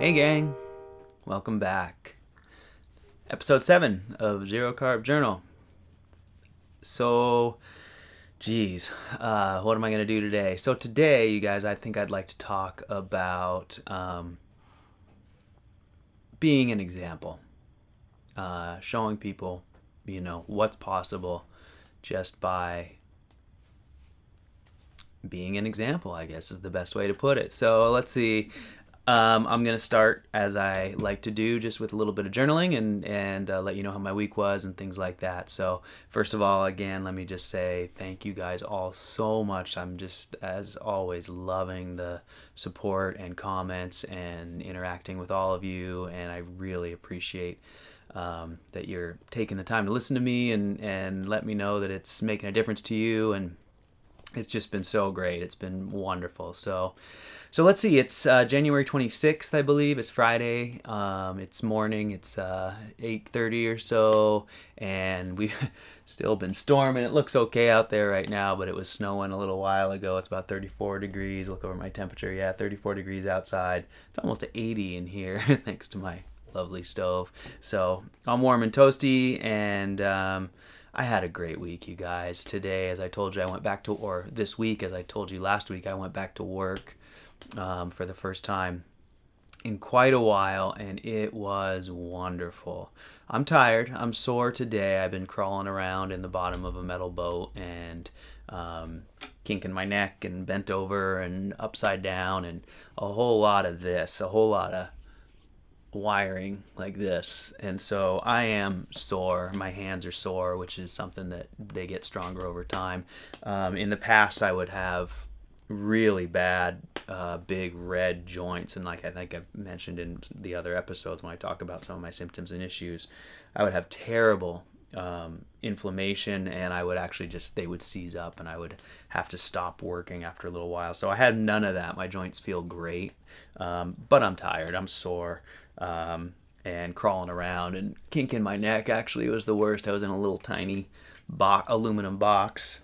Hey gang, welcome back. Episode 7 of Zero Carb Journal. So, geez, what am I going to do today? So today, you guys, I think I'd like to talk about being an example. Showing people, what's possible just by being an example, I guess is the best way to put it. So let's see. I'm going to start, as I like to do, just with a little bit of journaling and let you know how my week was and things like that. So first of all, again, let me just say thank you guys all so much. I'm just, as always, loving the support and comments and interacting with all of you, and I really appreciate that you're taking the time to listen to me and let me know that it's making a difference to you, and it's just been so great. It's been wonderful. So let's see. It's January 26th, I believe. It's Friday. It's morning. It's 8:30 or so, and we've still been storming. It looks okay out there right now, but it was snowing a little while ago. It's about 34 degrees. Look over my temperature. Yeah, 34 degrees outside. It's almost 80 in here, thanks to my lovely stove. So I'm warm and toasty, and I had a great week, you guys. Today, as I told you, I went back to, or this week, as I told you last week, I went back to work for the first time in quite a while, and it was wonderful. I'm tired. I'm sore today. I've been crawling around in the bottom of a metal boat and kinking my neck and bent over and upside down and a whole lot of this, a whole lot of wiring like this, and so I am sore. My hands are sore, which is something that they get stronger over time. In the past, I would have really bad big red joints, and like I think I've mentioned in the other episodes when I talk about some of my symptoms and issues, I would have terrible inflammation, and I would actually they would seize up, and I would have to stop working after a little while. So I had none of that. My joints feel great, but I'm tired. I'm sore. And crawling around and kinking my neck actually was the worst. I was in a little tiny aluminum box.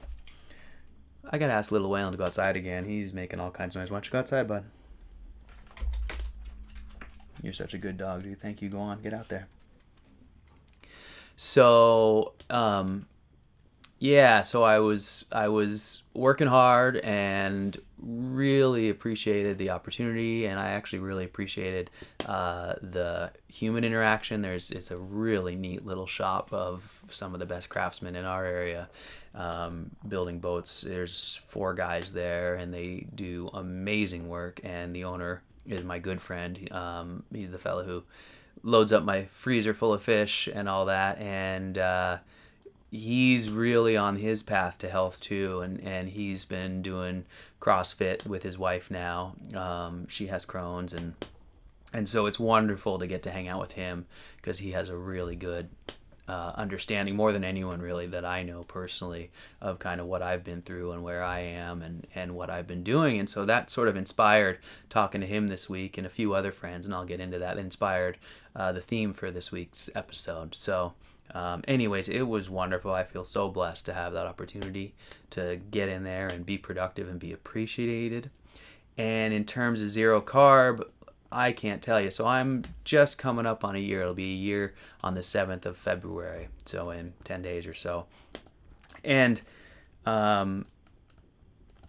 I gotta ask Little Whalen to go outside again. He's making all kinds of noise. Why don't you go outside, bud? You're such a good dog, dude. Thank you. Go on, get out there. So, yeah, so I was working hard and really appreciated the opportunity, and I actually really appreciated the human interaction. It's a really neat little shop of some of the best craftsmen in our area building boats. There's 4 guys there, and they do amazing work, and the owner is my good friend. He's the fellow who loads up my freezer full of fish and all that, and he's really on his path to health too, and he's been doing CrossFit with his wife now. She has Crohn's, and so it's wonderful to get to hang out with him because he has a really good understanding, more than anyone really that I know personally, of kind of what I've been through and where I am and what I've been doing. And so that sort of inspired talking to him this week, and a few other friends, and I'll get into that, inspired the theme for this week's episode. So anyways, it was wonderful. I feel so blessed to have that opportunity to get in there and be productive and be appreciated. And in terms of zero carb, I can't tell you. So I'm just coming up on a year. It'll be a year on the 7th of February, so in 10 days or so. And, I'm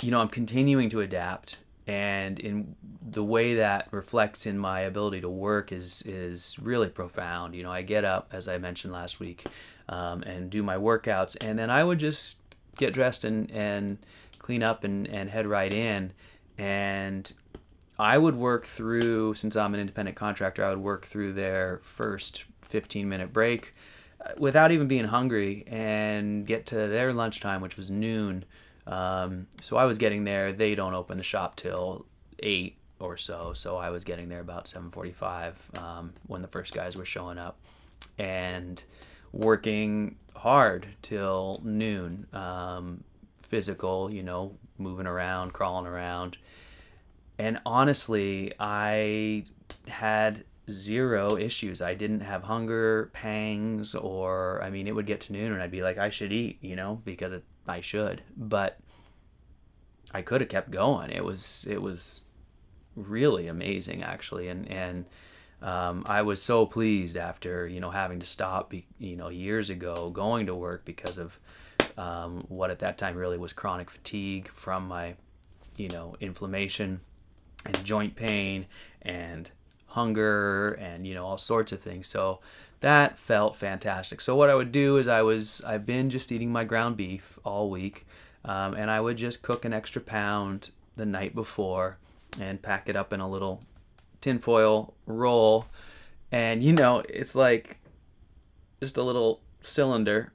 continuing to adapt. And in the way that reflects in my ability to work is really profound. I get up, as I mentioned last week, and do my workouts, and then I would just get dressed and clean up and head right in. And I would work through, since I'm an independent contractor, I would work through their first 15-minute break without even being hungry and get to their lunchtime, which was noon. So I was getting there. They don't open the shop till 8 or so. So I was getting there about 7:45 when the first guys were showing up, and working hard till noon. Physical, moving around, crawling around. And honestly, I had 0 issues. I didn't have hunger pangs, or, it would get to noon and I'd be like, I should eat, because I should, but I could have kept going. It was really amazing, actually. And I was so pleased after, having to stop, years ago going to work because of what at that time really was chronic fatigue from my, inflammation and joint pain and hunger and, all sorts of things. So that felt fantastic. So what I would do is I've been just eating my ground beef all week, and I would just cook an extra pound the night before and pack it up in a little tinfoil roll. And, it's like just a little cylinder,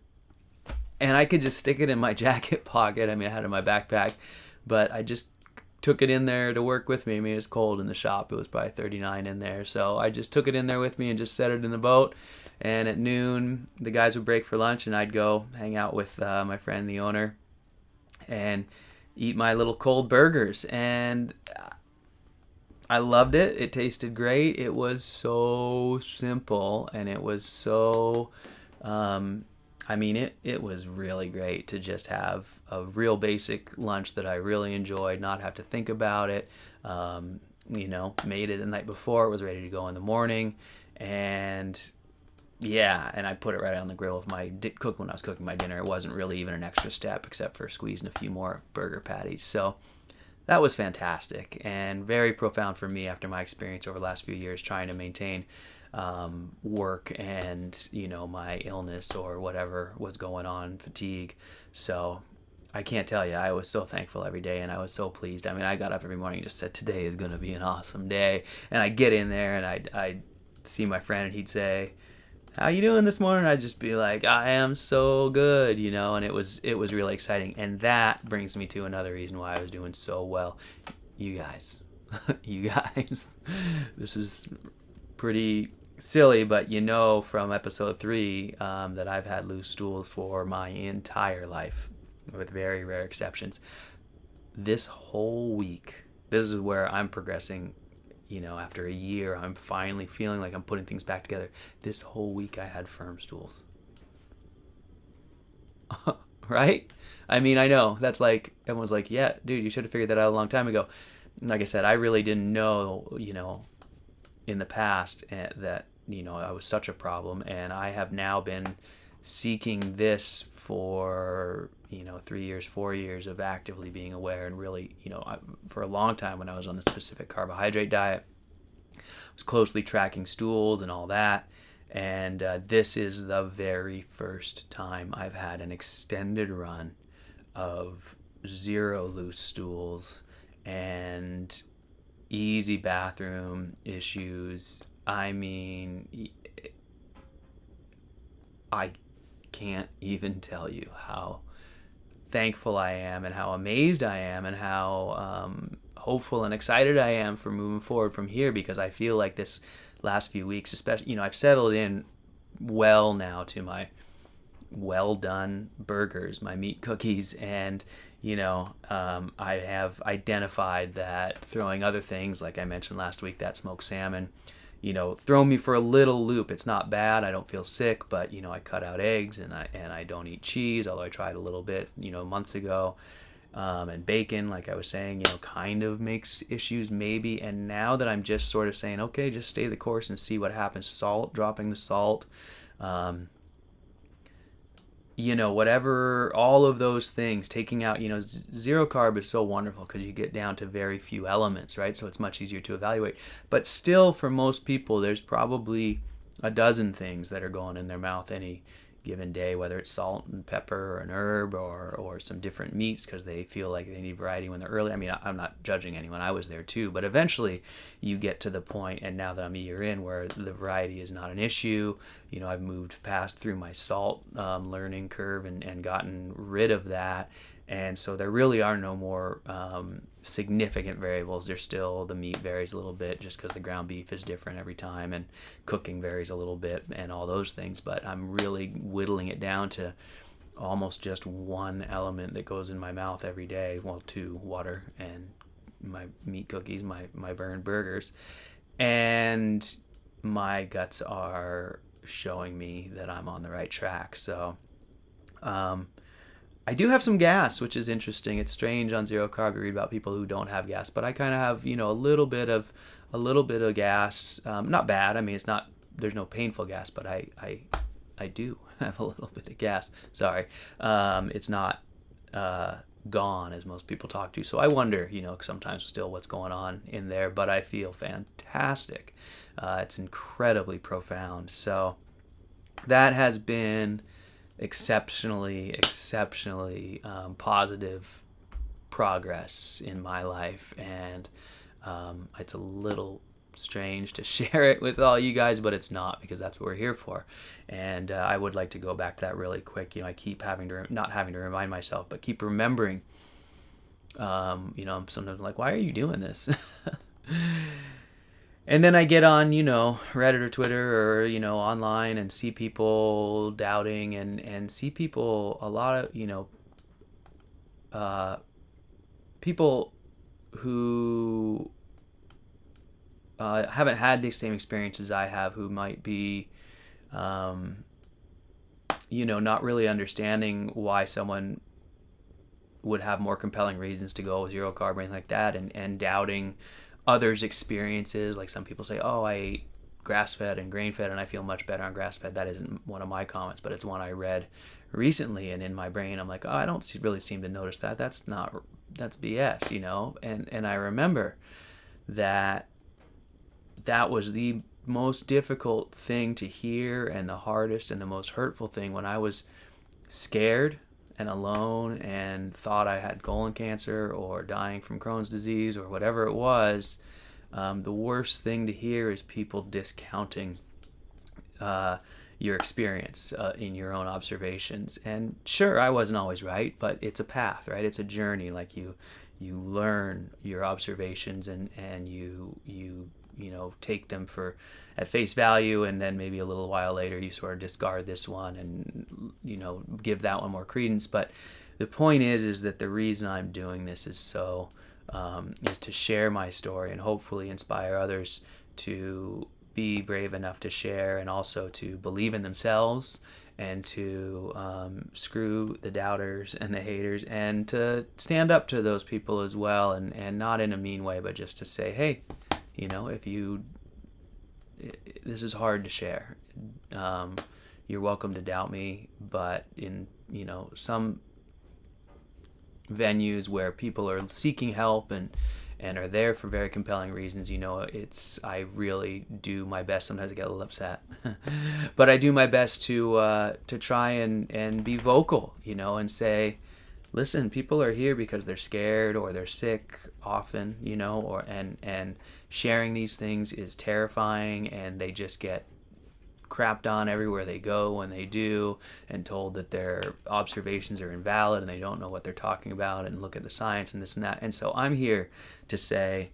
and I could just stick it in my jacket pocket. I mean, I had it in my backpack, but I just took it in there to work with me. I mean, it's cold in the shop. It was probably 39 in there. So I just took it in there with me and just set it in the boat. And at noon, the guys would break for lunch, and I'd go hang out with my friend, the owner, and eat my little cold burgers. And I loved it. It tasted great. It was so simple, and it was so... it was really great to just have a real basic lunch that I really enjoyed, not have to think about it. Made it the night before. It was ready to go in the morning. And I put it right on the grill with when I was cooking my dinner. It wasn't really even an extra step except for squeezing a few more burger patties. So that was fantastic and very profound for me after my experience over the last few years trying to maintain work and my illness or whatever was going on, fatigue. So I can't tell you, I was so thankful every day, and I was so pleased. I mean, I got up every morning and just said, today is going to be an awesome day. And I get in there and I'd see my friend, and he'd say, how you doing this morning? I'd just be like, I am so good, and it was really exciting. And that brings me to another reason why I was doing so well. You guys, this is pretty silly, but from episode 3 that I've had loose stools for my entire life, with very rare exceptions. This whole week, this is where I'm progressing. After a year, I'm finally feeling like I'm putting things back together. This whole week I had firm stools. Right? I mean, I know that's like, everyone's like, yeah, dude, you should have figured that out a long time ago. Like I said, I really didn't know, in the past that, I was such a problem. And I have now been seeking this for 3 years, 4 years of actively being aware, and really, for a long time when I was on the specific carbohydrate diet, I was closely tracking stools and all that. And this is the very first time I've had an extended run of 0 loose stools and easy bathroom issues. I mean, I can't even tell you how thankful I am and how amazed I am and how hopeful and excited I am for moving forward from here, because I feel like this last few weeks, especially, I've settled in well now to my well done burgers, my meat cookies, and I have identified that throwing other things, like I mentioned last week, that smoked salmon, throw me for a little loop. It's not bad. I don't feel sick, but I cut out eggs, and I don't eat cheese, although I tried a little bit months ago. And bacon, like I was saying, kind of makes issues maybe. And now that I'm just sort of saying, okay, just stay the course and see what happens. Salt, dropping the salt, whatever, all of those things, taking out, zero carb is so wonderful because you get down to very few elements, right? So it's much easier to evaluate. But still, for most people, there's probably a dozen things that are going in their mouth any given day, whether it's salt and pepper or an herb or some different meats because they feel like they need variety when they're early. I mean, I'm not judging anyone. I was there too. But eventually you get to the point, and now that I'm a year in, where the variety is not an issue. I've moved past through my salt learning curve and gotten rid of that. And so there really are no more significant variables. There's still, the meat varies a little bit just because the ground beef is different every time, and cooking varies a little bit, and all those things. But I'm really whittling it down to almost just one element that goes in my mouth every day. Well, 2, water and my meat cookies, my burned burgers. And my guts are showing me that I'm on the right track. So I do have some gas, which is interesting. It's strange on zero carb. You read about people who don't have gas, but I kind of have, a little bit of gas. Not bad. I mean, it's not. There's no painful gas, but I do have a little bit of gas. Sorry, it's not gone as most people talk to. So I wonder, sometimes still what's going on in there. But I feel fantastic. It's incredibly profound. So that has been exceptionally positive progress in my life, and it's a little strange to share it with all you guys, but it's not, because that's what we're here for. And I would like to go back to that really quick. I keep not having to remind myself, but keep remembering. I'm sometimes like, why are you doing this? And then I get on, Reddit or Twitter or, online, and see people doubting, and see people, a lot of, people who haven't had the same experiences I have, who might be, not really understanding why someone would have more compelling reasons to go with zero carb or anything like that, and doubting others' experiences. Like some people say, oh, I ate grass-fed and grain-fed and I feel much better on grass-fed. That isn't one of my comments, but it's one I read recently, and in my brain I'm like, oh, I don't really seem to notice that. That's BS, and I remember that was the most difficult thing to hear, and the hardest and the most hurtful thing, when I was scared and alone and thought I had colon cancer or dying from Crohn's disease or whatever it was. The worst thing to hear is people discounting your experience in your own observations. And sure, I wasn't always right, but it's a path, right? It's a journey. Like you learn your observations, and you take them at face value, and then maybe a little while later you sort of discard this one and give that one more credence. But the point is that the reason I'm doing this is is to share my story and hopefully inspire others to be brave enough to share, and also to believe in themselves, and to screw the doubters and the haters, and to stand up to those people as well, and not in a mean way, but just to say, hey, this is hard to share. You're welcome to doubt me, but in some venues where people are seeking help and are there for very compelling reasons, I really do my best. Sometimes I get a little upset, but I do my best to try and be vocal, and say, listen, people are here because they're scared or they're sick often, and sharing these things is terrifying, and they just get crapped on everywhere they go when they do, and told that their observations are invalid and they don't know what they're talking about, and look at the science and this and that. And so I'm here to say,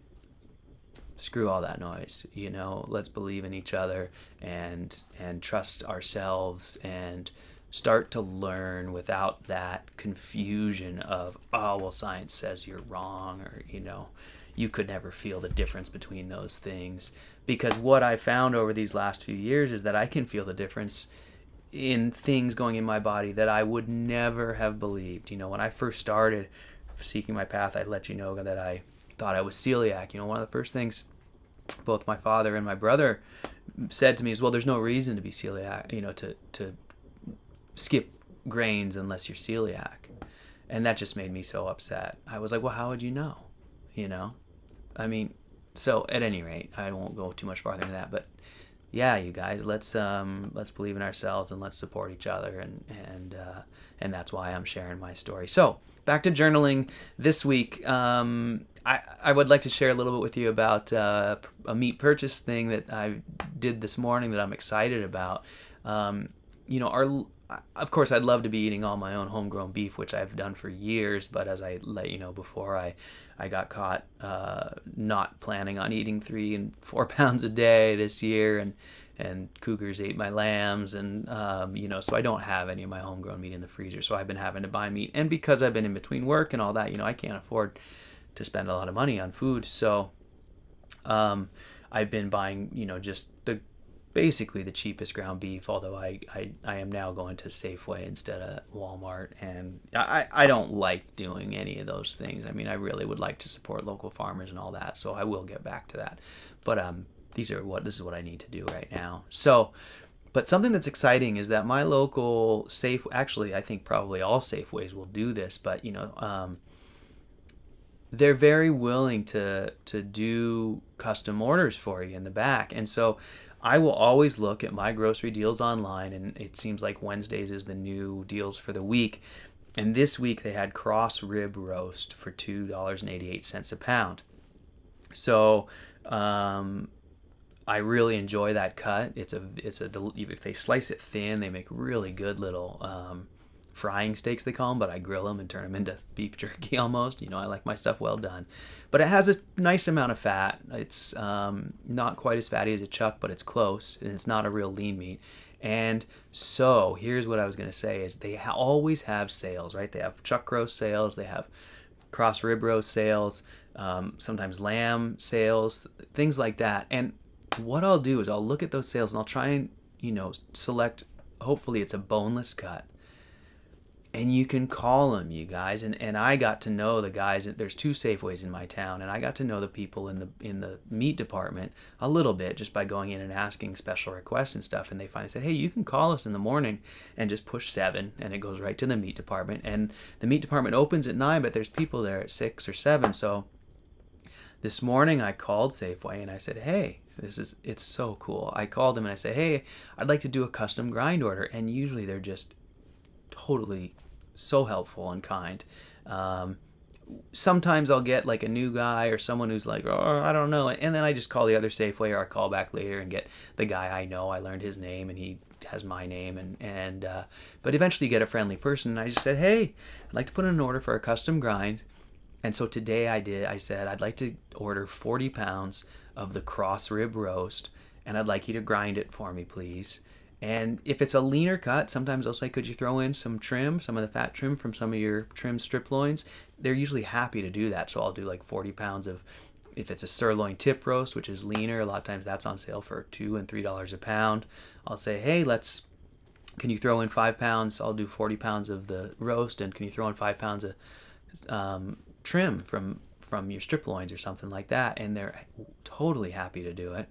screw all that noise, let's believe in each other and trust ourselves, and start to learn without that confusion of, oh, well, science says you're wrong, or, you could never feel the difference between those things. Because what I found over these last few years is that I can feel the difference in things going in my body that I would never have believed. When I first started seeking my path, I let you know that I thought I was celiac. One of the first things both my father and my brother said to me is, well, there's no reason to be celiac, to skip grains unless you're celiac. And that just made me so upset. I was like, well, how would you know? So at any rate, I won't go too much farther than that, but yeah, you guys, let's believe in ourselves, and let's support each other, and that's why I'm sharing my story. So back to journaling this week. I would like to share a little bit with you about a meat purchase thing that I did this morning that I'm excited about. Of course, I'd love to be eating all my own homegrown beef, which I've done for years, but as I let you know before, I got caught not planning on eating 3 and 4 pounds a day this year, and cougars ate my lambs, and so I don't have any of my homegrown meat in the freezer, so I've been having to buy meat. And because I've been in between work and all that, I can't afford to spend a lot of money on food, so I've been buying just the basically the cheapest ground beef, although I am now going to Safeway instead of Walmart, and I don't like doing any of those things. I mean, I really would like to support local farmers and all that, so I will get back to that. But this is what I need to do right now. So, but something that's exciting is that my local actually I think probably all Safeways will do this, but they're very willing to do custom orders for you in the back. And so I will always look at my grocery deals online, and it seems like Wednesdays is the new deals for the week. And this week they had cross rib roast for $2.88 a pound. So I really enjoy that cut. If they slice it thin, they make really good little frying steaks, they call them, but I grill them and turn them into beef jerky almost. I like my stuff well done. But it has a nice amount of fat. It's not quite as fatty as a chuck, but it's close, and it's not a real lean meat. And so here's what I was going to say is they always have sales, right? They have chuck roast sales, they have cross rib roast sales, sometimes lamb sales, things like that. And what I'll do is I'll look at those sales and I'll try and, select, hopefully it's a boneless cut. And you can call them, you guys. And I got to know the guys. There's 2 Safeways in my town, and I got to know the people in the meat department a little bit just by going in and asking special requests and stuff. And they finally said, hey, you can call us in the morning and just push 7, and it goes right to the meat department. And the meat department opens at 9, but there's people there at 6 or 7. So this morning I called Safeway and I said, hey, it's so cool. I called them and I said, hey, I'd like to do a custom grind order. And usually they're just totally so helpful and kind. Sometimes I'll get like a new guy or someone who's like, oh, I don't know, and then I just call the other Safeway, or I call back later and get the guy I know. I learned his name and he has my name, but eventually you get a friendly person. And I just said, hey, I'd like to put in an order for a custom grind. And so today I said I'd like to order 40 pounds of the cross rib roast, and I'd like you to grind it for me, please. And if it's a leaner cut, sometimes I'll say, could you throw in some trim, some of the fat trim from some of your trim strip loins? They're usually happy to do that. So I'll do like 40 pounds of, if it's a sirloin tip roast, which is leaner, a lot of times that's on sale for $2 and $3 a pound. I'll say, hey, can you throw in 5 pounds? I'll do 40 pounds of the roast, and can you throw in 5 pounds of trim from your strip loins or something like that? And they're totally happy to do it.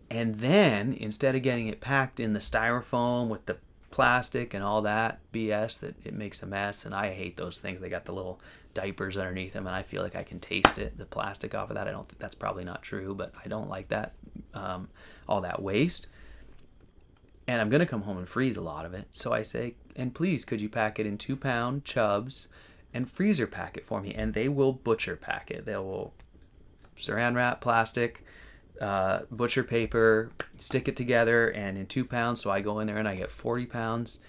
And then, instead of getting it packed in the styrofoam with the plastic and all that BS that it makes a mess, and I hate those things. They got the little diapers underneath them, and I feel like I can taste it, the plastic off of that. I don't think that's probably not true, but I don't like that, all that waste. And I'm going to come home and freeze a lot of it. So I say, and please, could you pack it in 2-pound chubs and freezer pack it for me? And they will butcher pack it. They will saran wrap, plastic, butcher paper, stick it together, and in 2 pounds. So I go in there and I get 40 pounds,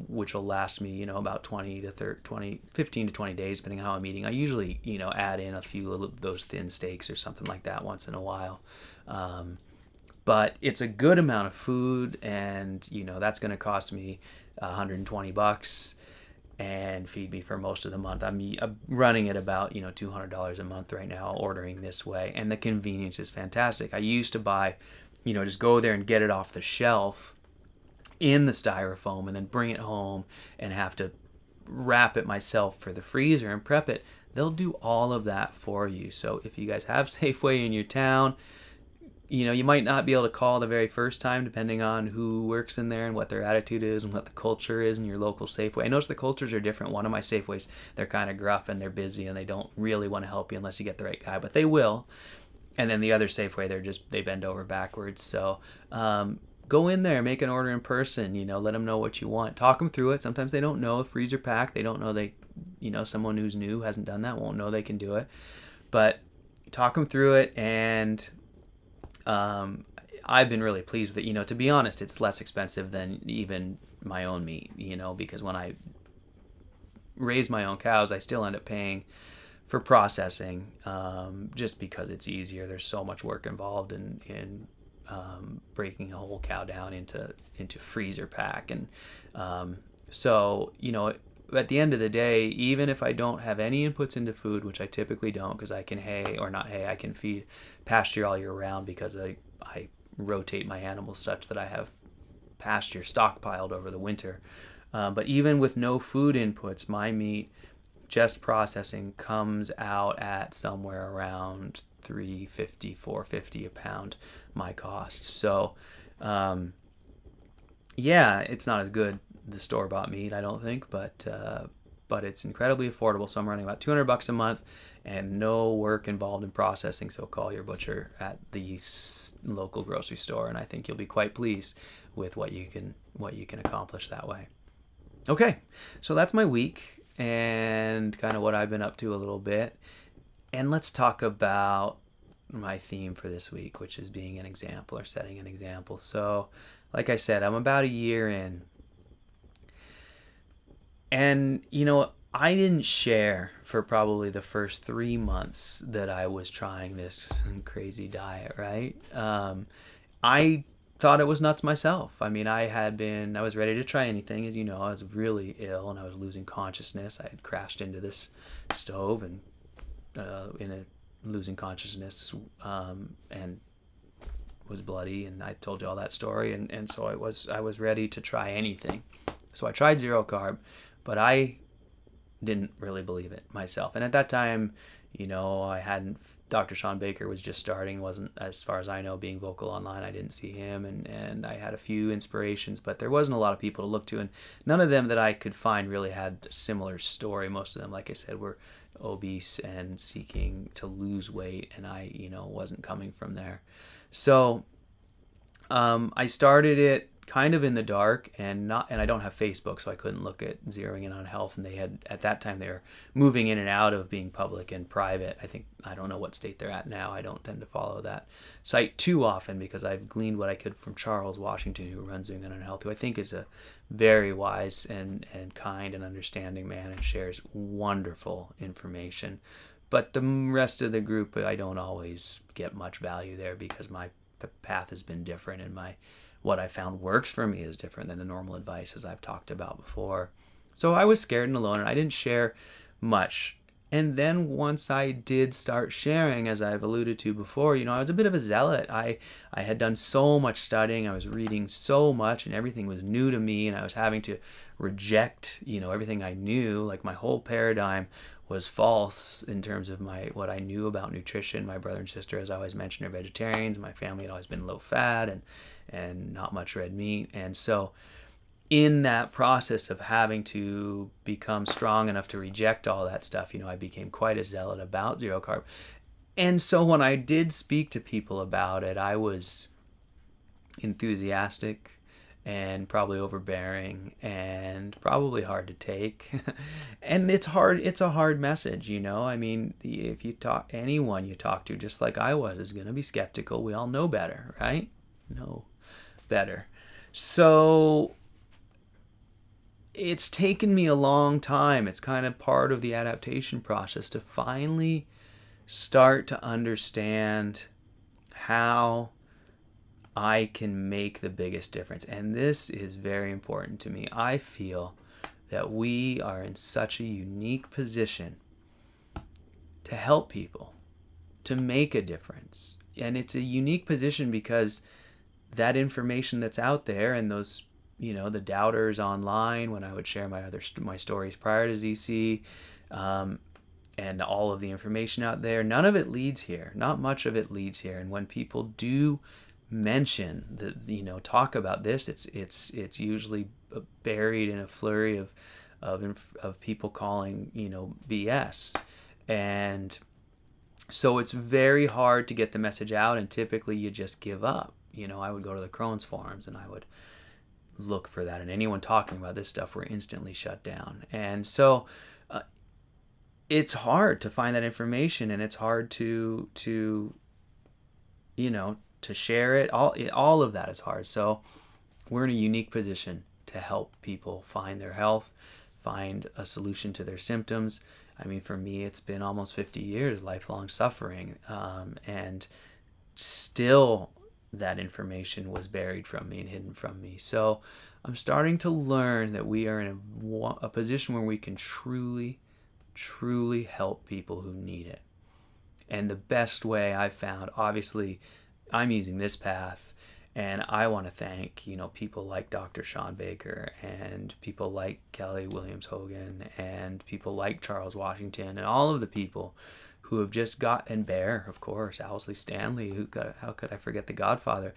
which will last me, about 15 to 20 days, depending on how I'm eating. I usually, add in a few of those thin steaks or something like that once in a while. But it's a good amount of food, and, that's going to cost me $120 and feed me for most of the month. I'm running at about, $200 a month right now, ordering this way, and the convenience is fantastic. I used to buy, just go there and get it off the shelf in the styrofoam and then bring it home and have to wrap it myself for the freezer and prep it. They'll do all of that for you. So if you guys have Safeway in your town, you might not be able to call the very first time, depending on who works in there and what their attitude is and what the culture is in your local Safeway. I notice the cultures are different. One of my Safeways, they're kind of gruff and they're busy and they don't really want to help you unless you get the right guy, but they will. And then the other Safeway, they bend over backwards. So go in there, make an order in person, let them know what you want. Talk them through it. Sometimes they don't know a freezer pack. They don't know someone who's new, hasn't done that, won't know they can do it. But talk them through it, and I've been really pleased with it. To be honest, it's less expensive than even my own meat, because when I raise my own cows, I still end up paying for processing, just because it's easier. There's so much work involved in breaking a whole cow down into freezer pack. And so, at the end of the day, even if I don't have any inputs into food, which I typically don't, because I can I can feed pasture all year round because I rotate my animals such that I have pasture stockpiled over the winter. But even with no food inputs, my meat, just processing, comes out at somewhere around $3.50, $4.50 a pound, my cost. So, yeah, it's not as good, the store-bought meat, I don't think, but it's incredibly affordable. So I'm running about $200 a month, and no work involved in processing. So call your butcher at the local grocery store, and I think you'll be quite pleased with what you can accomplish that way. Okay, so that's my week and kind of what I've been up to a little bit. And let's talk about my theme for this week, which is being an example, or setting an example. So, like I said, I'm about a year in. And, I didn't share for probably the first 3 months that I was trying this crazy diet, right? I thought it was nuts myself. I mean, I was ready to try anything. As you know, I was really ill and I was losing consciousness. I had crashed into this stove and losing consciousness, and was bloody, and I told you all that story, and so I was ready to try anything. So I tried zero carb, but I didn't really believe it myself. And at that time, Dr. Sean Baker was just starting, wasn't, as far as I know, being vocal online. I didn't see him, and I had a few inspirations, but there wasn't a lot of people to look to, and none of them that I could find really had a similar story. Most of them, like I said, were obese and seeking to lose weight, and I, wasn't coming from there. So I started it kind of in the dark, and I don't have Facebook, so I couldn't look at Zeroing In on Health, and at that time they were moving in and out of being public and private. I don't know what state they're at now. I don't tend to follow that site too often because I've gleaned what I could from Charles Washington, who runs Zeroing In on Health, who I think is a very wise and kind and understanding man and shares wonderful information. But the rest of the group, I don't always get much value there because my path has been different, and what I found works for me is different than the normal advice, as I've talked about before. So I was scared and alone, and I didn't share much. And then once I did start sharing, as I've alluded to before, I was a bit of a zealot. I had done so much studying, I was reading so much, and everything was new to me, and I was having to reject, everything I knew. Like, my whole paradigm was false in terms of what I knew about nutrition. My brother and sister, as I always mentioned, are vegetarians. My family had always been low fat and not much red meat. And so in that process of having to become strong enough to reject all that stuff, I became quite a zealot about zero carb. And so when I did speak to people about it, I was enthusiastic and probably overbearing and probably hard to take. And it's a hard message, I mean, if anyone you talk to, just like I was, is going to be skeptical. We all know better, right? Know better. So it's taken me a long time. It's kind of part of the adaptation process to finally start to understand how I can make the biggest difference. And this is very important to me. I feel that we are in such a unique position to help people, to make a difference. And it's a unique position because that information that's out there, and those, the doubters online, when I would share my stories prior to ZC, and all of the information out there, none of it leads here. Not much of it leads here. And when people do mention talk about this, it's usually buried in a flurry of people calling BS, and so it's very hard to get the message out, and typically you just give up. I would go to the Crohn's forums and I would look for that, and anyone talking about this stuff were instantly shut down. And so it's hard to find that information, and it's hard to share it. All of that is hard. So we're in a unique position to help people find their health, find a solution to their symptoms. I mean, for me, it's been almost 50 years, lifelong suffering, and still that information was buried from me and hidden from me. So I'm starting to learn that we are in a position where we can truly, truly help people who need it. And the best way I've found, obviously, I'm using this path, and I want to thank, people like Dr. Sean Baker and people like Kelly Williams Hogan and people like Charles Washington and all of the people who have just and Bear, of course, Owsley Stanley, how could I forget the Godfather?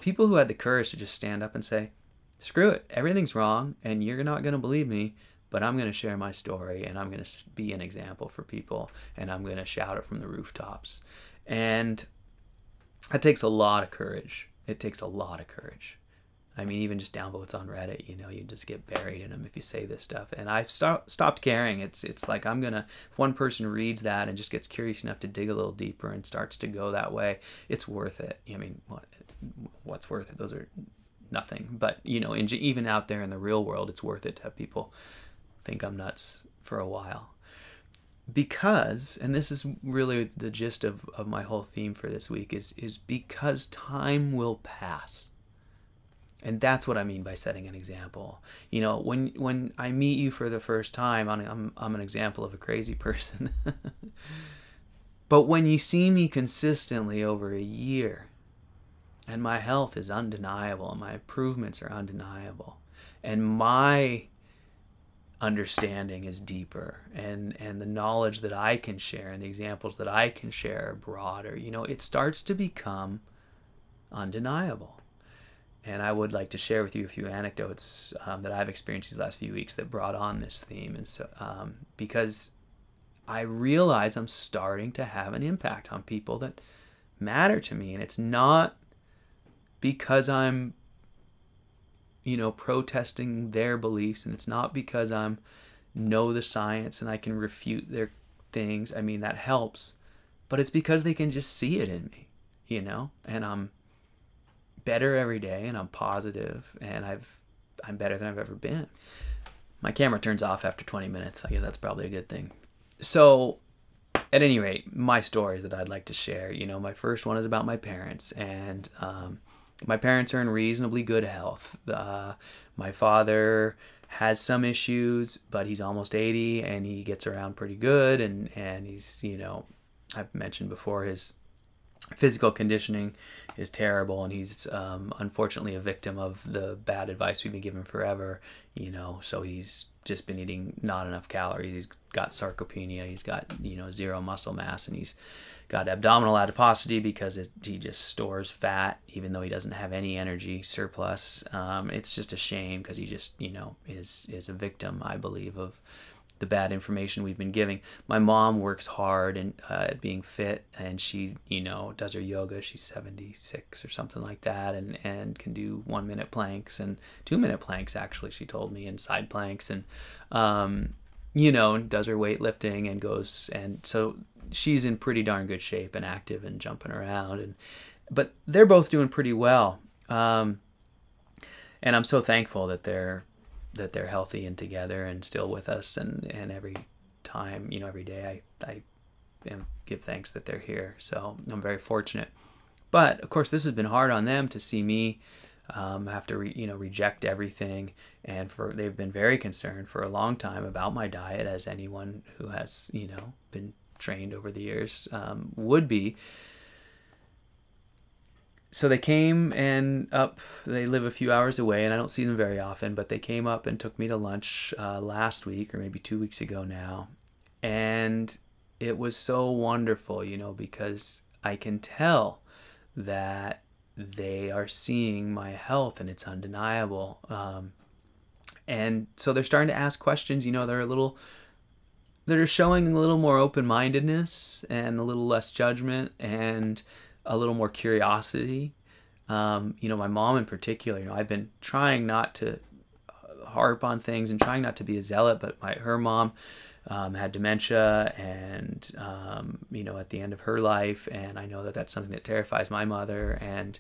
People who had the courage to just stand up and say, screw it, everything's wrong, and you're not going to believe me, but I'm going to share my story, and I'm going to be an example for people, and I'm going to shout it from the rooftops. And that takes a lot of courage. It takes a lot of courage. I mean, even just downvotes on Reddit, you just get buried in them if you say this stuff. And I've stopped caring. It's like if one person reads that and just gets curious enough to dig a little deeper and starts to go that way, it's worth it. I mean, what's worth it? Those are nothing. But, even out there in the real world, it's worth it to have people think I'm nuts for a while. Because, and this is really the gist of my whole theme for this week, is because time will pass. And that's what I mean by setting an example. When I meet you for the first time, I'm an example of a crazy person. But when you see me consistently over a year, and my health is undeniable, and my improvements are undeniable, and my understanding is deeper, and the knowledge that I can share and the examples that I can share are broader, it starts to become undeniable. And I would like to share with you a few anecdotes that I've experienced these last few weeks that brought on this theme. And so, because I realize I'm starting to have an impact on people that matter to me. And it's not because I'm, protesting their beliefs. And it's not because I'm know the science and I can refute their things. I mean, that helps. But it's because they can just see it in me, and I'm better every day, and I'm positive, and I'm better than I've ever been. My camera turns off after 20 minutes. I guess that's probably a good thing. So, at any rate, my stories that I'd like to share. My first one is about my parents, and my parents are in reasonably good health. My father has some issues, but he's almost 80, and he gets around pretty good, and he's, I've mentioned before, his physical conditioning is terrible, and he's unfortunately a victim of the bad advice we've been given forever, so he's just been eating not enough calories. He's got sarcopenia, he's got zero muscle mass, and he's got abdominal adiposity because he just stores fat even though he doesn't have any energy surplus. It's just a shame because he just is a victim, I believe, of the bad information we've been giving. My mom works hard at being fit, and she, does her yoga. She's 76 or something like that, and can do 1-minute planks and 2-minute planks, actually, she told me, and side planks, and, does her weightlifting and goes, and so she's in pretty darn good shape and active and jumping around, but they're both doing pretty well. And I'm so thankful that they're healthy and together and still with us, and every time, every day I give thanks that they're here. So I'm very fortunate. But of course, this has been hard on them to see me have to reject everything, and they've been very concerned for a long time about my diet, as anyone who has been trained over the years would be. So they came they live a few hours away, and I don't see them very often, but they came up and took me to lunch last week, or maybe 2 weeks ago now. And it was so wonderful, because I can tell that they are seeing my health, and it's undeniable. And so they're starting to ask questions, they're showing a little more open-mindedness and a little less judgment and a little more curiosity. My mom in particular, I've been trying not to harp on things and trying not to be a zealot, but her mom had dementia, and, at the end of her life, and I know that that's something that terrifies my mother, and,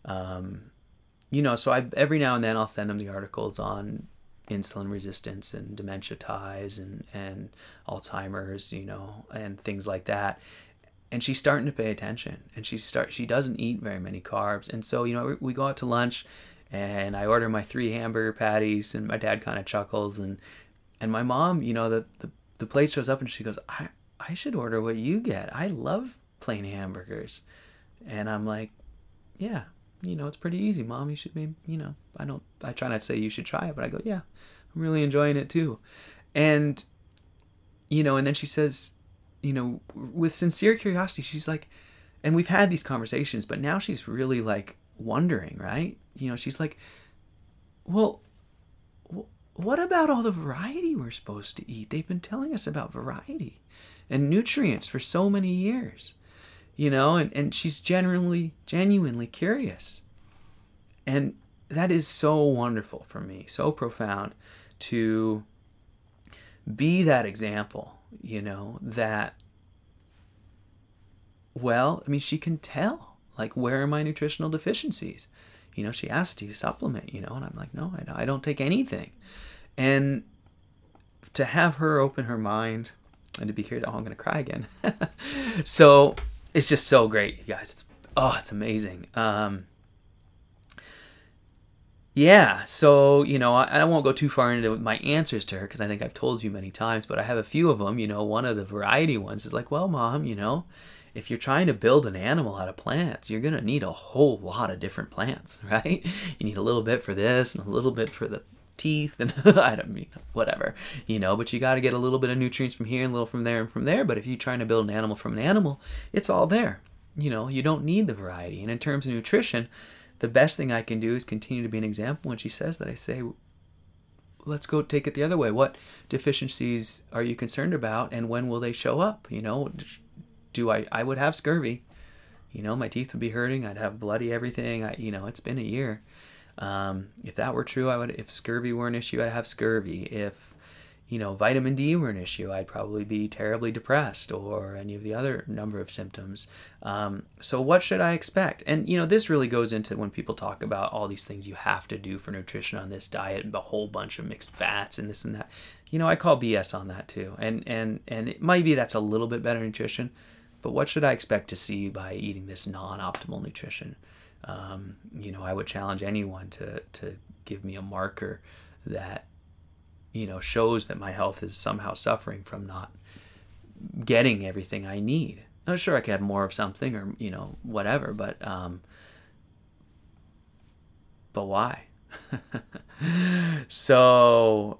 so every now and then I'll send them the articles on insulin resistance and dementia ties and Alzheimer's, and things like that. And she's starting to pay attention, and she doesn't eat very many carbs. And so, we go out to lunch, and I order my 3 hamburger patties, and my dad kind of chuckles, and my mom, the plate shows up, and she goes, I should order what you get. I love plain hamburgers. And I'm like, yeah, it's pretty easy, Mom. You should maybe, I try not to say you should try it, but I go, yeah, I'm really enjoying it too. And, and then she says, with sincere curiosity, she's like, and we've had these conversations, but now she's really like wondering, right? She's like, well, what about all the variety we're supposed to eat? They've been telling us about variety and nutrients for so many years, and she's genuinely curious. And that is so wonderful for me, so profound to be that example, that, well, I mean, she can tell, like, where are my nutritional deficiencies? She asked, do you supplement, and I'm like, no, I don't take anything. And to have her open her mind and to be curious, I'm going to cry again. So it's just so great, you guys. It's amazing. Yeah, so, I won't go too far into my answers to her because I think I've told you many times, but I have a few of them. One of the variety ones is like, well, Mom, if you're trying to build an animal out of plants, you're going to need a whole lot of different plants, right? You need a little bit for this and a little bit for the teeth and I don't mean whatever, but you got to get a little bit of nutrients from here and a little from there and from there. But if you're trying to build an animal from an animal, it's all there. You don't need the variety. And in terms of nutrition, the best thing I can do is continue to be an example. When she says that, I say, let's go take it the other way. What deficiencies are you concerned about and when will they show up? I would have scurvy, my teeth would be hurting. I'd have bloody everything. It's been a year. If that were true, if scurvy were an issue, I'd have scurvy. If, vitamin D were an issue, I'd probably be terribly depressed or any of the other number of symptoms. So what should I expect? And, this really goes into when people talk about all these things you have to do for nutrition on this diet and a whole bunch of mixed fats and this and that. I call BS on that too. And it might be that's a little bit better nutrition, but what should I expect to see by eating this non-optimal nutrition? I would challenge anyone to give me a marker that, shows that my health is somehow suffering from not getting everything I need. I'm sure I could have more of something or, whatever, but why? So,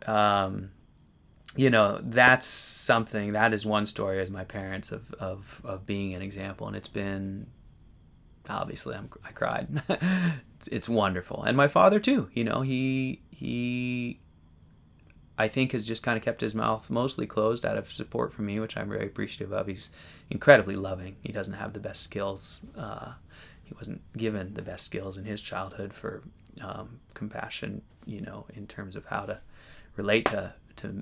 that's something, that is one story as my parents of being an example. And it's been, obviously I cried. It's wonderful. And my father too, he I think has just kind of kept his mouth mostly closed out of support for me, which I'm very appreciative of. He's incredibly loving. He doesn't have the best skills. He wasn't given the best skills in his childhood for compassion, in terms of how to relate to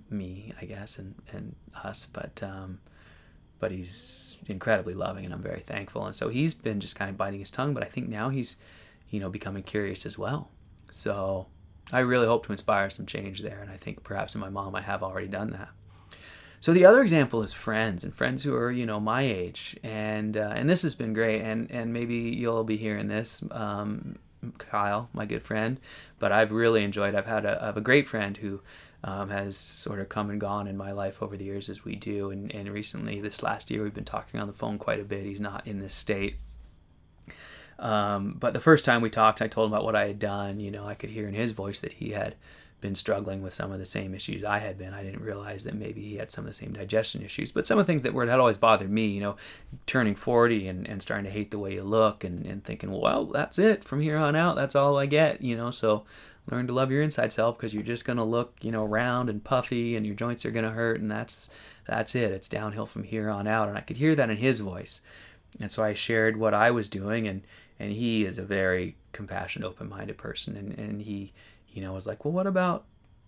me, I guess, and us. But he's incredibly loving, and I'm very thankful. And so he's been just kind of biting his tongue, but I think now he's, becoming curious as well. So I really hope to inspire some change there, and I think perhaps in my mom I have already done that. So the other example is friends, and friends who are, my age, and this has been great, and maybe you'll be hearing this, Kyle, my good friend, but I've really enjoyed. I have a great friend who has sort of come and gone in my life over the years, as we do, and recently, this last year, we've been talking on the phone quite a bit. He's not in this state. But the first time we talked, I told him about what I had done. I could hear in his voice that he had been struggling with some of the same issues I had been. I didn't realize that maybe he had some of the same digestion issues, but some of the things that had always bothered me, turning 40 and starting to hate the way you look and thinking, well, that's it from here on out. That's all I get, so learn to love your inside self, because you're just going to look, round and puffy and your joints are going to hurt. And that's it. It's downhill from here on out. And I could hear that in his voice. And so I shared what I was doing, and he is a very compassionate, open-minded person, and he, was like, well, what about,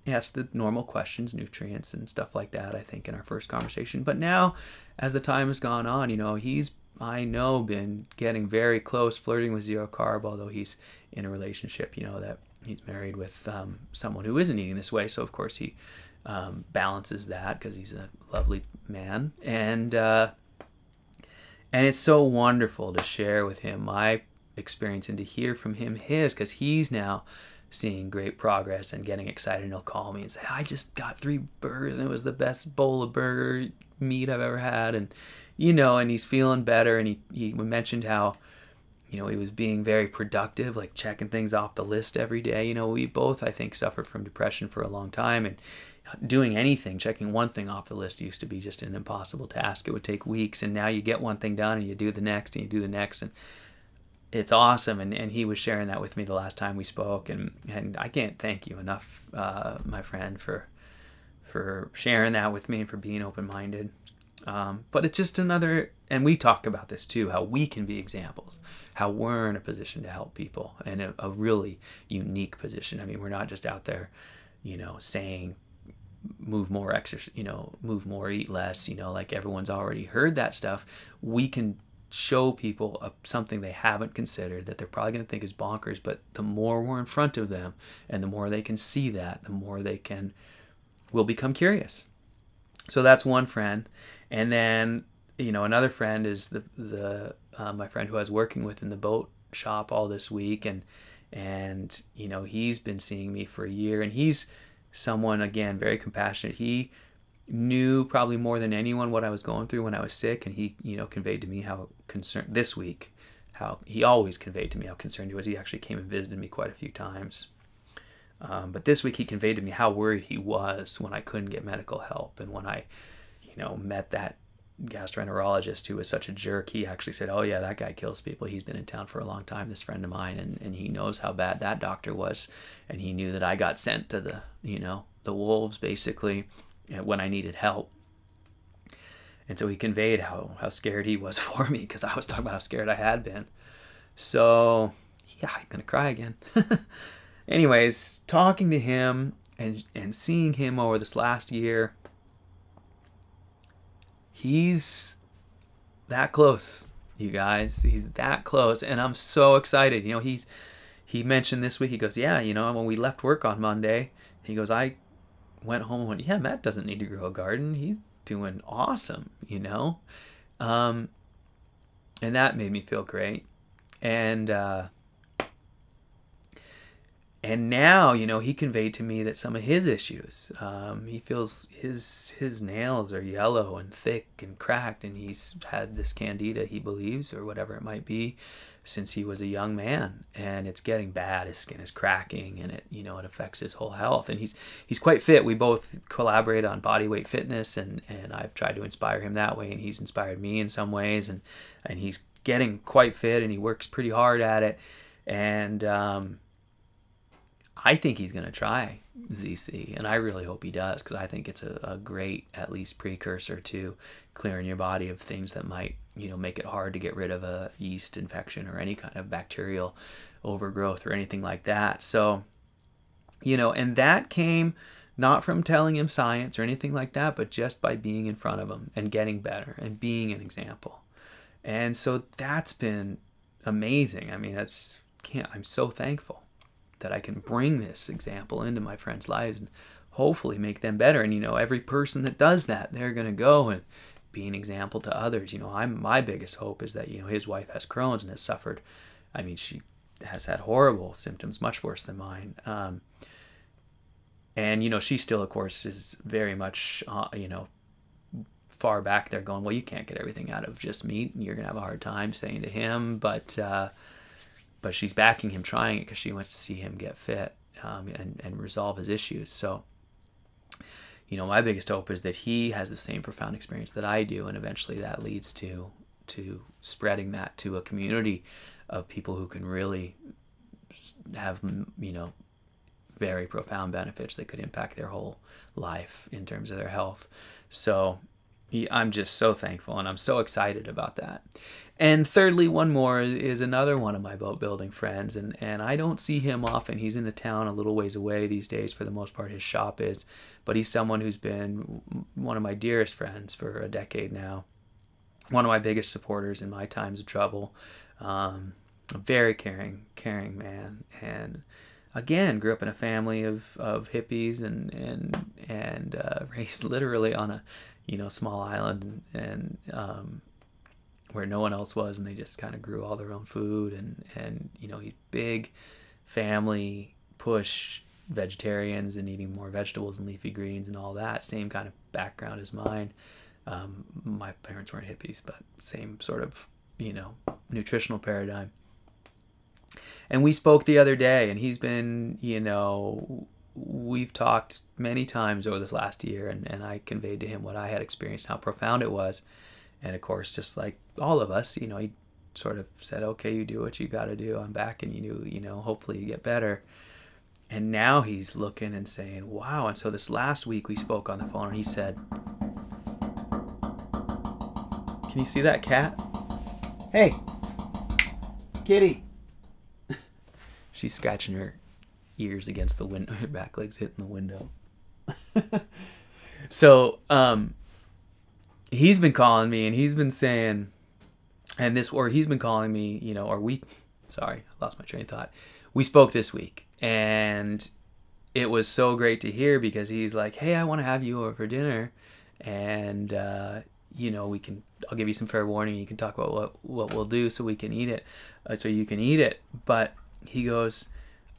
asked the normal questions, nutrients and stuff like that, I think, in our first conversation. But now, as the time has gone on, he's, I know, been getting very close, flirting with zero carb, although he's in a relationship, that he's married with someone who isn't eating this way. So, of course, he balances that because he's a lovely man. And it's so wonderful to share with him my experience and to hear from him his, because he's now seeing great progress and getting excited, and he'll call me and say, I just got 3 burgers and it was the best bowl of burger meat I've ever had. And, and he's feeling better. And he mentioned how he was being very productive, like checking things off the list every day. We both, I think, suffered from depression for a long time, and doing anything, checking one thing off the list used to be just an impossible task. It would take weeks, and now you get one thing done and you do the next and you do the next, and it's awesome. And he was sharing that with me the last time we spoke, and I can't thank you enough, my friend, for sharing that with me and for being open-minded. But it's just another, and we talk about this too, how we can be examples, how we're in a position to help people, and a really unique position. I mean, we're not just out there, saying move more, exercise, move more, eat less, like everyone's already heard that stuff. We can show people something they haven't considered that they're probably going to think is bonkers, but the more we're in front of them and the more they can see that, the more they will become curious. So that's one friend. And then, another friend is the my friend who I was working with in the boat shop all this week. And he's been seeing me for a year, and he's someone, again, very compassionate. He knew probably more than anyone what I was going through when I was sick. And he, conveyed to me how concerned this week, how he always conveyed to me how concerned he was. He actually came and visited me quite a few times. But this week he conveyed to me how worried he was when I couldn't get medical help. And when I, met that gastroenterologist who was such a jerk, he actually said, "Oh yeah, that guy kills people. He's been in town for a long time, this friend of mine, and he knows how bad that doctor was." And he knew that I got sent to the wolves, basically, when I needed help. And so he conveyed how scared he was for me, because I was talking about how scared I had been. So, yeah, I'm going to cry again. Anyways, talking to him and seeing him over this last year, he's that close, you guys. He's that close, and I'm so excited. He mentioned this week, he goes, "Yeah, when we left work on Monday," he goes, "I went home and went, yeah, Matt doesn't need to grow a garden. He's doing awesome, And that made me feel great. And now, he conveyed to me that some of his issues, he feels his nails are yellow and thick and cracked, and he's had this candida, he believes, or whatever it might be, since he was a young man, and it's getting bad. His skin is cracking, and it affects his whole health. And he's quite fit. We both collaborate on body weight fitness, and I've tried to inspire him that way, and he's inspired me in some ways, and he's getting quite fit, and he works pretty hard at it. And I think he's going to try ZC, and I really hope he does, because I think it's a great, at least, precursor to clearing your body of things that might, make it hard to get rid of a yeast infection or any kind of bacterial overgrowth or anything like that. So, and that came not from telling him science or anything like that, but just by being in front of him and getting better and being an example. And so that's been amazing. I mean, I'm so thankful that I can bring this example into my friends' lives and hopefully make them better. And, every person that does that, they're going to go and be an example to others. My biggest hope is that, his wife has Crohn's and has suffered. I mean, she has had horrible symptoms, much worse than mine. And, she still, of course, is very much, far back there going, well, you can't get everything out of just meat, and you're going to have a hard time saying to him, but she's backing him trying it because she wants to see him get fit and resolve his issues. So, my biggest hope is that he has the same profound experience that I do, and eventually that leads to spreading that to a community of people who can really have, very profound benefits that could impact their whole life in terms of their health. So I'm just so thankful, and I'm so excited about that. And thirdly, one more is another one of my boat building friends, and I don't see him often. He's in a town a little ways away these days, for the most part, his shop is, but he's someone who's been one of my dearest friends for a decade now, one of my biggest supporters in my times of trouble, a very caring man, and again, grew up in a family of hippies and raised literally on a small island and where no one else was, and they just kind of grew all their own food, and he's big family push vegetarians and eating more vegetables and leafy greens and all that. Same kind of background as mine. My parents weren't hippies, but same sort of nutritional paradigm. And we spoke the other day, and he's been, we've talked many times over this last year, and I conveyed to him what I had experienced, how profound it was. And of course, just like all of us, he sort of said, okay, you do what you got to do. I'm backing you, hopefully you get better. And now he's looking and saying, wow. And so this last week we spoke on the phone, and he said, can you see that cat? Hey, kitty. She's scratching her ears against the window. Her back leg's hitting the window. So he's been calling me, and he's been saying, he's been calling me, sorry, I lost my train of thought. We spoke this week, and it was so great to hear, because he's like, hey, I want to have you over for dinner, and I'll give you some fair warning. You can talk about what we'll do so we can eat it, so you can eat it. But he goes,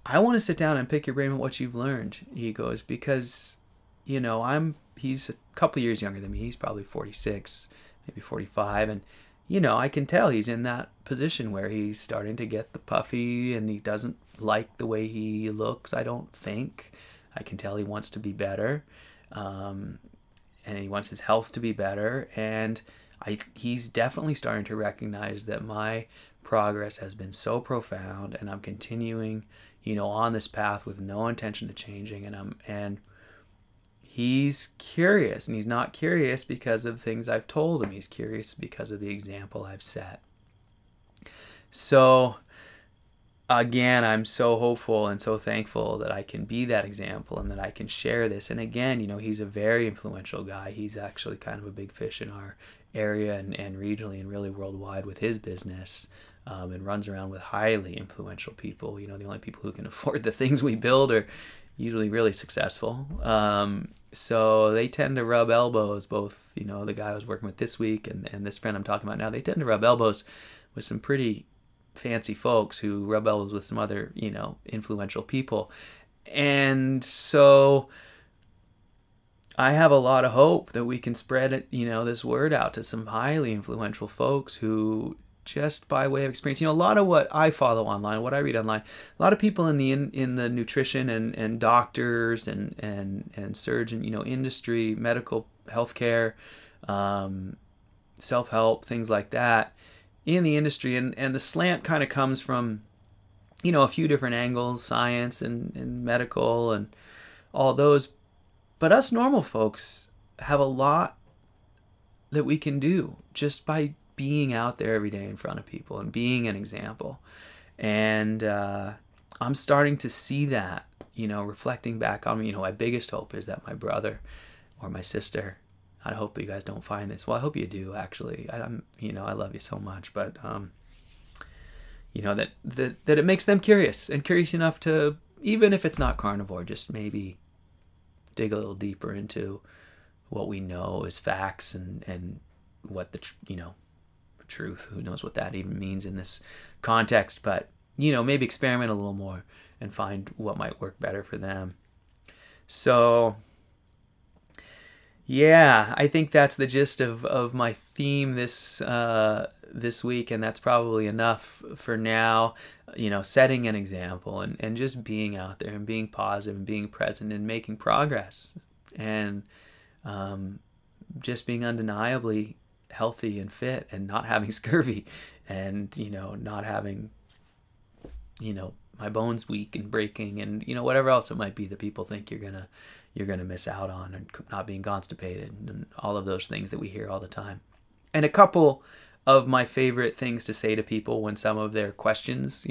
I want to sit down and pick your brain on what you've learned. He goes, because, he's a couple years younger than me. He's probably 46, maybe 45. And, I can tell he's in that position where he's starting to get the puffy, and he doesn't like the way he looks, I don't think. I can tell he wants to be better. And he wants his health to be better. And he's definitely starting to recognize that my progress has been so profound, and I'm continuing, on this path with no intention of changing. And he's curious, and he's not curious because of things I've told him. He's curious because of the example I've set. So again, I'm so hopeful and so thankful that I can be that example, and that I can share this. And again, he's a very influential guy. He's actually kind of a big fish in our area and regionally and really worldwide with his business, and runs around with highly influential people. The only people who can afford the things we build are usually really successful. So they tend to rub elbows, both, the guy I was working with this week and this friend I'm talking about now, they tend to rub elbows with some pretty fancy folks who rub elbows with some other, influential people. And so I have a lot of hope that we can spread it, this word out to some highly influential folks who, just by way of experience, a lot of what I follow online, what I read online, a lot of people in the nutrition and doctors and surgeon, industry, medical, healthcare, self-help, things like that in the industry, and the slant kind of comes from, a few different angles, science and medical and all those. But us normal folks have a lot that we can do just by being out there every day in front of people and being an example. And I'm starting to see that, reflecting back on me. My biggest hope is that my brother or my sister, I hope you guys don't find this. Well, I hope you do, actually. I love you so much. But, that it makes them curious, and curious enough to, even if it's not carnivore, just maybe dig a little deeper into what we know is facts and what the, truth. Who knows what that even means in this context, but maybe experiment a little more and find what might work better for them. So yeah, I think that's the gist of my theme this week, and that's probably enough for now. Setting an example and just being out there and being positive and being present and making progress, and just being undeniably healthy and fit, and not having scurvy, and not having my bones weak and breaking, and whatever else it might be that people think you're gonna miss out on, and not being constipated, and all of those things that we hear all the time. And a couple of my favorite things to say to people when some of their questions,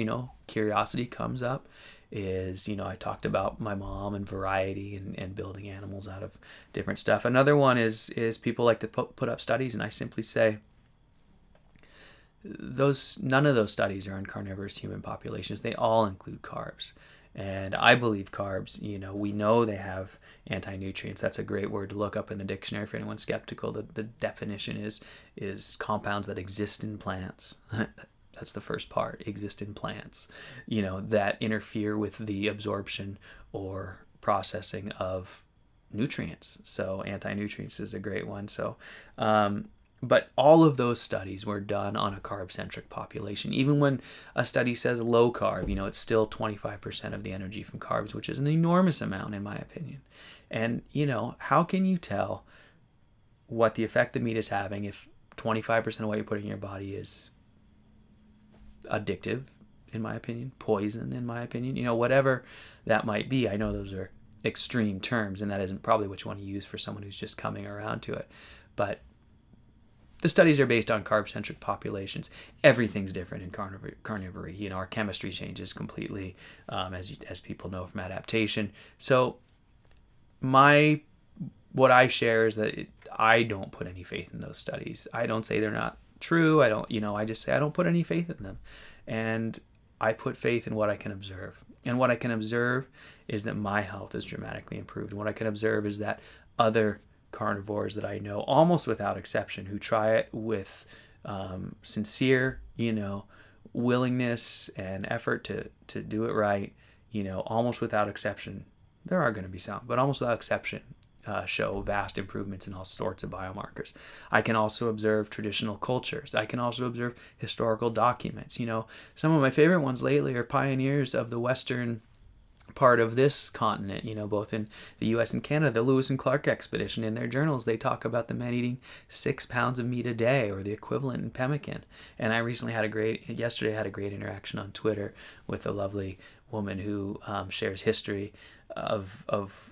curiosity comes up, is, I talked about my mom and variety and building animals out of different stuff. Another one is people like to put up studies, and I simply say, none of those studies are in carnivorous human populations. They all include carbs. And I believe carbs, we know they have anti-nutrients. That's a great word to look up in the dictionary for anyone skeptical. The definition is compounds that exist in plants. That's the first part, exist in plants, that interfere with the absorption or processing of nutrients. So anti-nutrients is a great one. So, But all of those studies were done on a carb-centric population. Even when a study says low carb, it's still 25% of the energy from carbs, which is an enormous amount in my opinion. And, how can you tell what the effect the meat is having if 25% of what you're putting in your body is addictive, in my opinion, poison, in my opinion, whatever that might be. I know those are extreme terms, and that isn't probably what you want to use for someone who's just coming around to it. But the studies are based on carb-centric populations. Everything's different in carnivory. Our chemistry changes completely, as people know from adaptation. So what I share is that I don't put any faith in those studies. I don't say they're not true. I just say I don't put any faith in them. And I put faith in what I can observe. And what I can observe is that my health is dramatically improved. And what I can observe is that other carnivores that I know, almost without exception, who try it with sincere, willingness and effort to do it right, almost without exception, there are going to be some, but almost without exception, show vast improvements in all sorts of biomarkers. I can also observe traditional cultures. I can also observe historical documents. Some of my favorite ones lately are pioneers of the Western part of this continent, both in the U.S. and Canada. The Lewis and Clark expedition, in their journals, they talk about the men eating 6 pounds of meat a day, or the equivalent in pemmican. And I yesterday had a great interaction on Twitter with a lovely woman who shares history of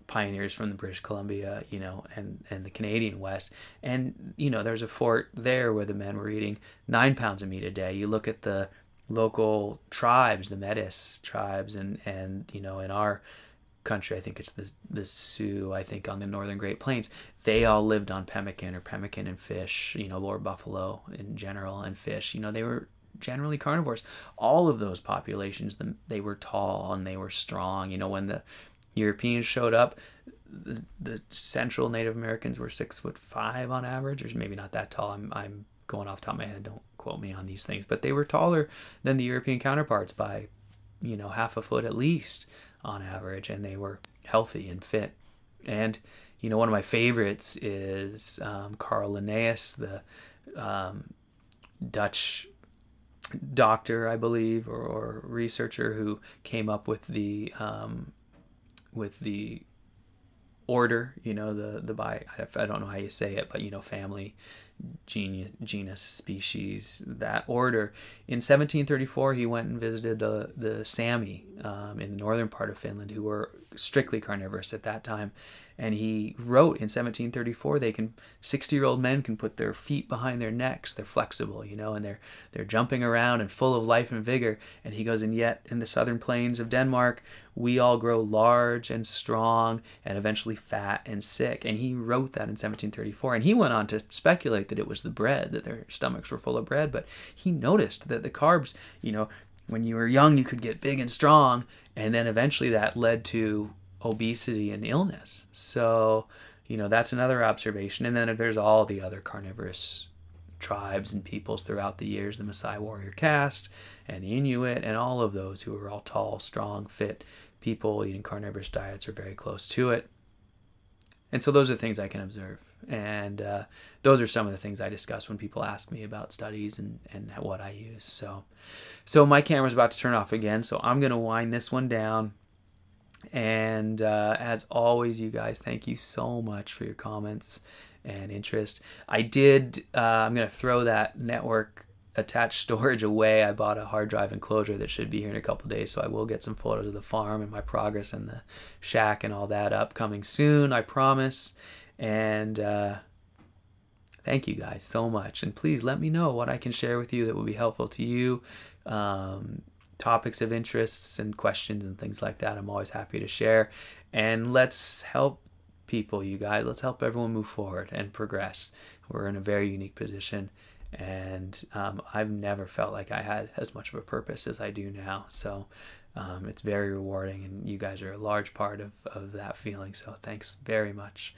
pioneers from the British Columbia, and the Canadian West. And, there's a fort there where the men were eating 9 pounds of meat a day. You look at the local tribes, the Metis tribes, and in our country, I think it's the Sioux, I think on the northern Great Plains, they all lived on pemmican and fish, or buffalo in general, and fish. They were generally carnivores. All of those populations, they were tall and they were strong. When the Europeans showed up, the Central Native Americans were 6'5" on average, or maybe not that tall. I'm going off the top of my head, don't quote me on these things, but they were taller than the European counterparts by, half a foot at least on average, and they were healthy and fit. And, one of my favorites is Carl Linnaeus, the Dutch doctor, I believe, or researcher who came up with the order, I don't know how you say it, but family, genus, species, that order. In 1734, he went and visited the Sami in the northern part of Finland, who were strictly carnivorous at that time. And he wrote in 1734, 60-year-old men can put their feet behind their necks. They're flexible, and they're jumping around and full of life and vigor. And he goes, and yet in the southern plains of Denmark, we all grow large and strong and eventually fat and sick. And he wrote that in 1734. And he went on to speculate that it was the bread, that their stomachs were full of bread. But he noticed that the carbs, when you were young, you could get big and strong. And then eventually that led to obesity and illness. So, that's another observation. And then there's all the other carnivorous tribes and peoples throughout the years, the Maasai warrior caste and the Inuit, and all of those who are all tall, strong, fit people eating carnivorous diets are very close to it. And so those are things I can observe. And those are some of the things I discuss when people ask me about studies and what I use. So my camera's about to turn off again, so I'm going to wind this one down. And as always, you guys, thank you so much for your comments and interest. I'm going to throw that network attached storage away. I bought a hard drive enclosure that should be here in a couple days, so I will get some photos of the farm and my progress and the shack and all that upcoming soon, I promise. And thank you guys so much. And please let me know what I can share with you that will be helpful to you. Topics of interests and questions and things like that. I'm always happy to share. And let's help people, you guys. Let's help everyone move forward and progress. We're in a very unique position. And I've never felt like I had as much of a purpose as I do now. So it's very rewarding. And you guys are a large part of that feeling. So thanks very much.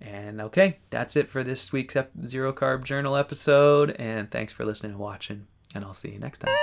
And okay, that's it for this week's Zero Carb Journal episode. And thanks for listening and watching. And I'll see you next time.